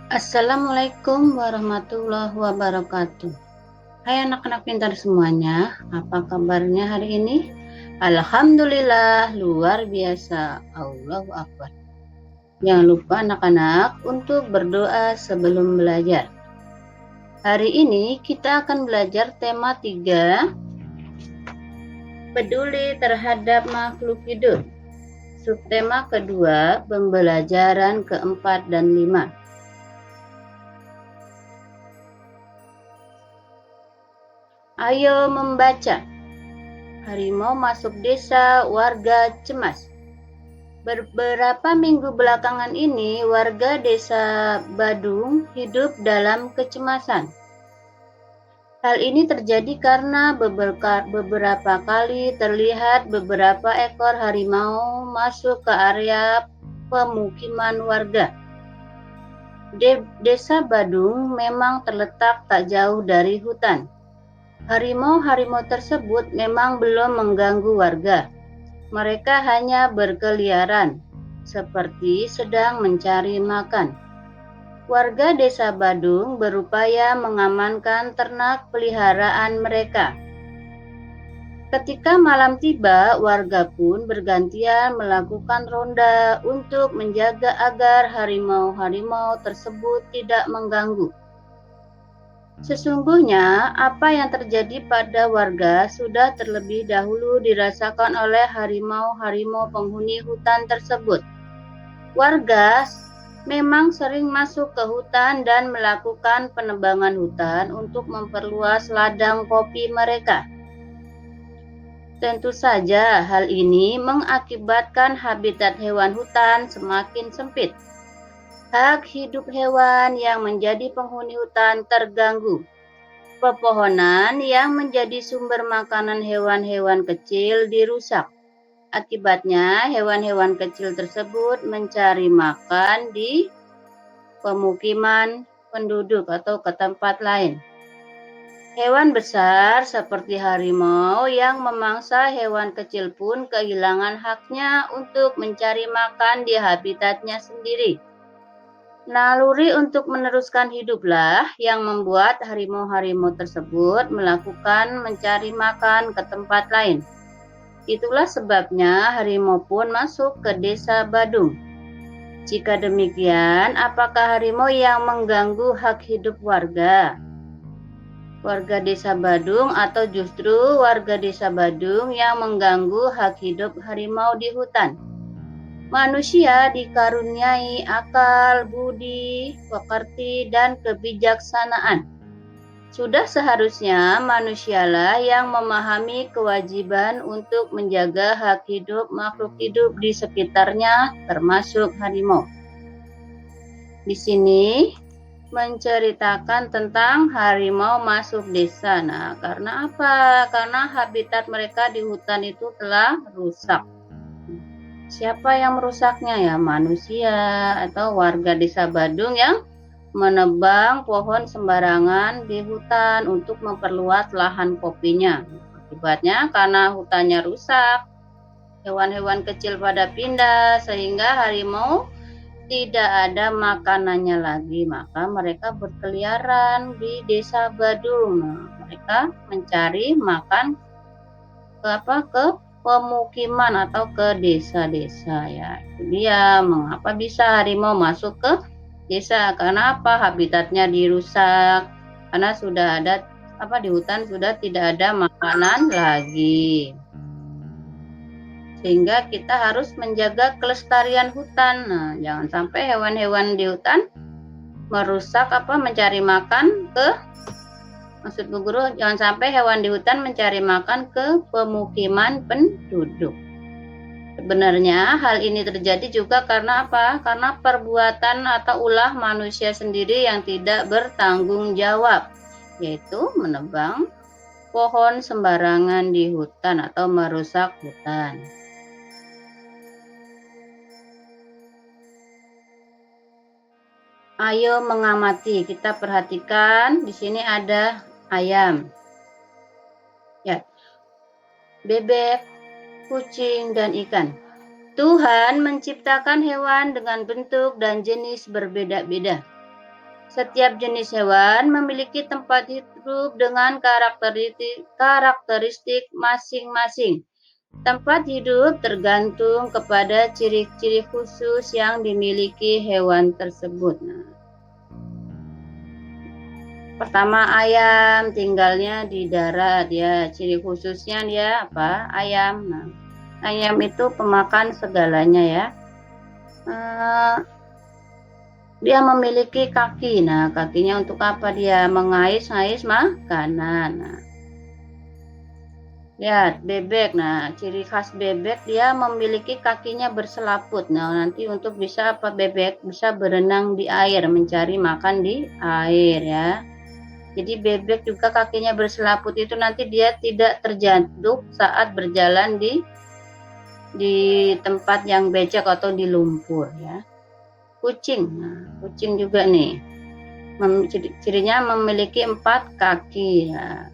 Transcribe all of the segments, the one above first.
Assalamualaikum warahmatullahi wabarakatuh. Hai anak-anak pintar semuanya, apa kabarnya hari ini? Alhamdulillah, luar biasa. Allahu Akbar. Jangan lupa anak-anak untuk berdoa sebelum belajar. Hari ini kita akan belajar tema 3, peduli terhadap makhluk hidup. Subtema kedua, pembelajaran keempat dan 5. Ayo membaca. Harimau masuk desa, warga cemas. Beberapa minggu belakangan ini, warga desa Badung hidup dalam kecemasan. Hal ini terjadi karena beberapa kali terlihat beberapa ekor harimau masuk ke area pemukiman warga. Desa Badung memang terletak tak jauh dari hutan. Harimau-harimau tersebut memang belum mengganggu warga. Mereka hanya berkeliaran, seperti sedang mencari makan. Warga desa Badung berupaya mengamankan ternak peliharaan mereka. Ketika malam tiba, warga pun bergantian melakukan ronda untuk menjaga agar harimau-harimau tersebut tidak mengganggu. Sesungguhnya, apa yang terjadi pada warga sudah terlebih dahulu dirasakan oleh harimau-harimau penghuni hutan tersebut. Warga memang sering masuk ke hutan dan melakukan penebangan hutan untuk memperluas ladang kopi mereka. Tentu saja, hal ini mengakibatkan habitat hewan hutan semakin sempit. Hak hidup hewan yang menjadi penghuni hutan terganggu. Pepohonan yang menjadi sumber makanan hewan-hewan kecil dirusak. Akibatnya, hewan-hewan kecil tersebut mencari makan di pemukiman penduduk atau ke tempat lain. Hewan besar seperti harimau yang memangsa hewan kecil pun kehilangan haknya untuk mencari makan di habitatnya sendiri. Naluri untuk meneruskan hiduplah yang membuat harimau-harimau tersebut melakukan mencari makan ke tempat lain. Itulah sebabnya harimau pun masuk ke desa Badung. Jika demikian, apakah harimau yang mengganggu hak hidup warga desa Badung atau justru warga desa Badung yang mengganggu hak hidup harimau di hutan? Manusia dikaruniai akal, budi, pekerti, dan kebijaksanaan. Sudah seharusnya manusialah yang memahami kewajiban untuk menjaga hak hidup makhluk hidup di sekitarnya, termasuk harimau. Di sini menceritakan tentang harimau masuk desa. Nah, karena apa? Karena habitat mereka di hutan itu telah rusak. Siapa yang merusaknya ya? Manusia atau warga desa Badung yang menebang pohon sembarangan di hutan untuk memperluas lahan kopinya. Akibatnya karena hutannya rusak, hewan-hewan kecil pada pindah sehingga harimau tidak ada makanannya lagi, maka mereka berkeliaran di desa Badung. Nah, mereka mencari makan ke pemukiman atau ke desa-desa ya. Itu dia mengapa bisa harimau masuk ke desa, karena apa? Habitatnya dirusak, karena sudah ada di hutan sudah tidak ada makanan lagi. Sehingga kita harus menjaga kelestarian hutan. Nah, jangan sampai hewan-hewan di hutan merusak mencari makan maksud Bu Guru, jangan sampai hewan di hutan mencari makan ke pemukiman penduduk. Sebenarnya hal ini terjadi juga karena apa? Karena perbuatan atau ulah manusia sendiri yang tidak bertanggung jawab, yaitu menebang pohon sembarangan di hutan atau merusak hutan. Ayo mengamati, kita perhatikan di sini ada ayam, ya, bebek, kucing, dan ikan. Tuhan menciptakan hewan dengan bentuk dan jenis berbeda-beda. Setiap jenis hewan memiliki tempat hidup dengan karakteristik masing-masing. Tempat hidup tergantung kepada ciri-ciri khusus yang dimiliki hewan tersebut. Nah, pertama, ayam tinggalnya di darat ya. Ciri khususnya dia apa? Ayam. Nah, ayam itu pemakan segalanya ya. Dia memiliki kaki. Nah, kakinya untuk apa? Dia mengais-ngais makanan. Nah, lihat bebek. Nah, ciri khas bebek dia memiliki kakinya berselaput. Nah, nanti untuk bisa apa? Bebek bisa berenang di air, mencari makan di air ya. Jadi bebek juga kakinya berselaput itu nanti dia tidak terjatuh saat berjalan di tempat yang becek atau di lumpur ya. Kucing. Nah, kucing juga nih. Cirinya memiliki 4 kaki ya.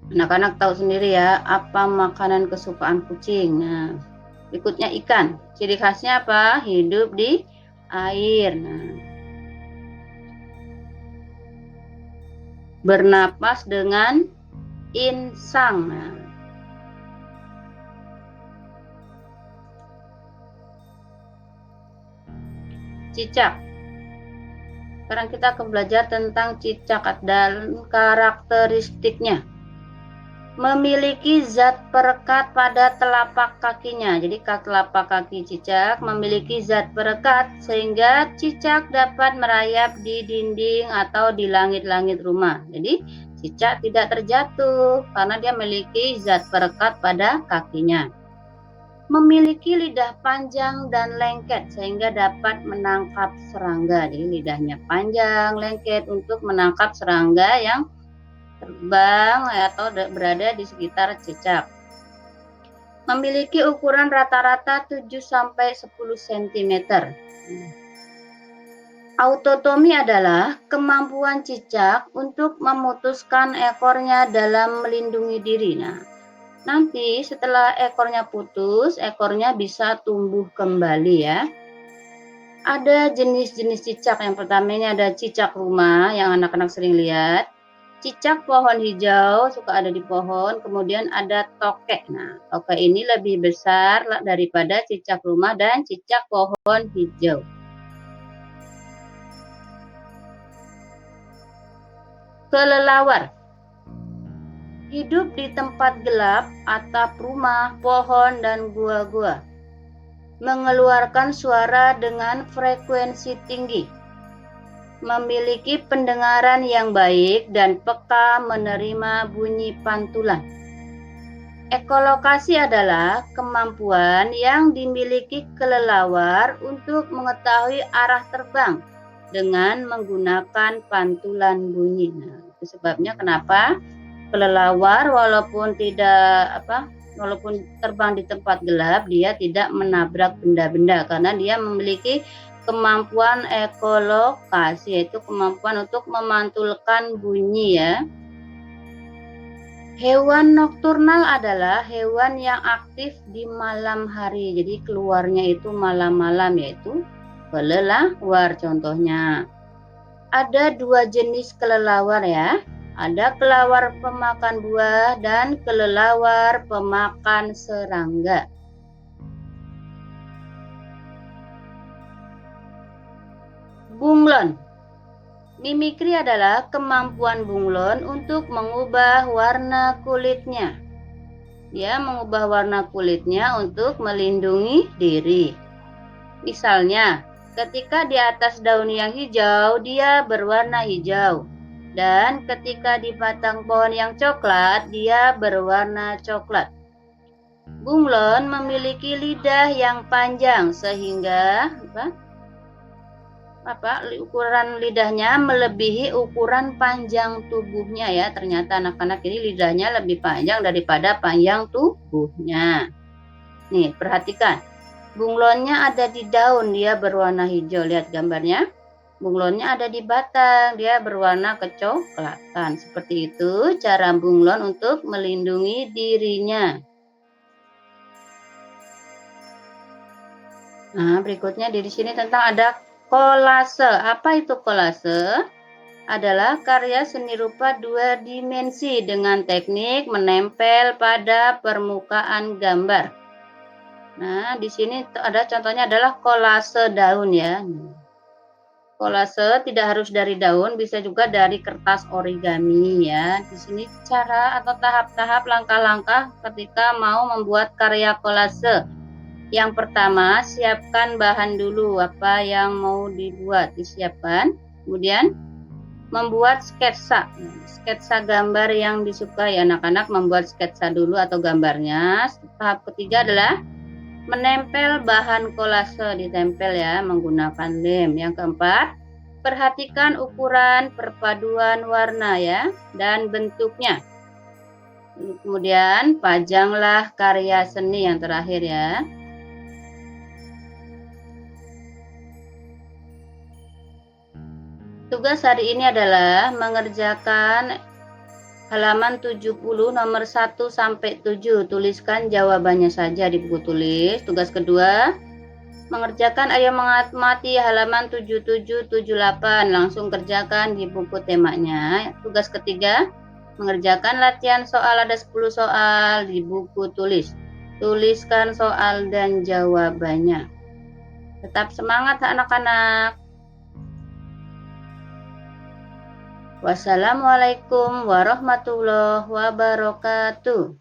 Anak-anak tahu sendiri ya apa makanan kesukaan kucing. Nah, berikutnya ikan. Ciri khasnya apa? Hidup di air. Nah, bernapas dengan insang. Nah, cicak. Sekarang kita akan belajar tentang cicak dan karakteristiknya. Memiliki zat perekat pada telapak kakinya. Jadi telapak kaki cicak memiliki zat perekat sehingga cicak dapat merayap di dinding atau di langit-langit rumah. Jadi cicak tidak terjatuh karena dia memiliki zat perekat pada kakinya. Memiliki lidah panjang dan lengket sehingga dapat menangkap serangga. Jadi lidahnya panjang, lengket untuk menangkap serangga yang terbang atau berada di sekitar cicak. Memiliki ukuran rata-rata 7-10 cm. Autotomi adalah kemampuan cicak untuk memutuskan ekornya dalam melindungi diri. Nah, nanti setelah ekornya putus, ekornya bisa tumbuh kembali ya. Ada jenis-jenis cicak. Yang pertama ini ada cicak rumah yang anak-anak sering lihat. Cicak pohon hijau suka ada di pohon. Kemudian ada tokek. Nah, tokek ini lebih besar daripada cicak rumah dan cicak pohon hijau. Kelelawar. Hidup di tempat gelap, atap rumah, pohon, dan gua-gua. Mengeluarkan suara dengan frekuensi tinggi. Memiliki pendengaran yang baik dan peka menerima bunyi pantulan. Ekolokasi adalah kemampuan yang dimiliki kelelawar untuk mengetahui arah terbang dengan menggunakan pantulan bunyi. Nah, itu sebabnya kenapa kelelawar walaupun terbang di tempat gelap, dia tidak menabrak benda-benda karena dia memiliki kemampuan ekolokasi, yaitu kemampuan untuk memantulkan bunyi ya. Hewan nokturnal adalah hewan yang aktif di malam hari. Jadi keluarnya itu malam-malam, yaitu kelelawar contohnya. Ada 2 jenis kelelawar ya. Ada kelelawar pemakan buah dan kelelawar pemakan serangga. Bunglon. Mimikri adalah kemampuan bunglon untuk mengubah warna kulitnya. Dia mengubah warna kulitnya untuk melindungi diri. Misalnya, ketika di atas daun yang hijau, dia berwarna hijau. Dan ketika di batang pohon yang coklat, dia berwarna coklat. Bunglon memiliki lidah yang panjang sehingga ukuran lidahnya melebihi ukuran panjang tubuhnya ya. Ternyata anak-anak ini lidahnya lebih panjang daripada panjang tubuhnya. Nih, perhatikan. Bunglonnya ada di daun, dia berwarna hijau. Lihat gambarnya. Bunglonnya ada di batang, dia berwarna kecoklatan. Seperti itu cara bunglon untuk melindungi dirinya. Nah, berikutnya di sini tentang ada Kolase. Apa itu kolase? Adalah karya seni rupa dua dimensi dengan teknik menempel pada permukaan gambar. Nah, di sini ada contohnya adalah kolase daun ya. Kolase tidak harus dari daun, bisa juga dari kertas origami ya. Di sini cara atau tahap-tahap langkah-langkah ketika mau membuat karya kolase. Yang pertama, siapkan bahan dulu apa yang mau dibuat, disiapkan. Kemudian membuat sketsa. Sketsa gambar yang disukai. Anak-anak membuat sketsa dulu atau gambarnya. Tahap ketiga adalah menempel bahan kolase, ditempel ya menggunakan lem. Yang keempat, perhatikan ukuran, perpaduan warna ya dan bentuknya. Kemudian pajanglah karya seni yang terakhir ya. Tugas hari ini adalah mengerjakan halaman 70 nomor 1 sampai 7. Tuliskan jawabannya saja di buku tulis. Tugas kedua, mengerjakan ayo mengamati halaman 77, 78. Langsung kerjakan di buku temanya. Tugas ketiga, mengerjakan latihan soal, ada 10 soal di buku tulis. Tuliskan soal dan jawabannya. Tetap semangat anak-anak. Wassalamualaikum warahmatullahi wabarakatuh.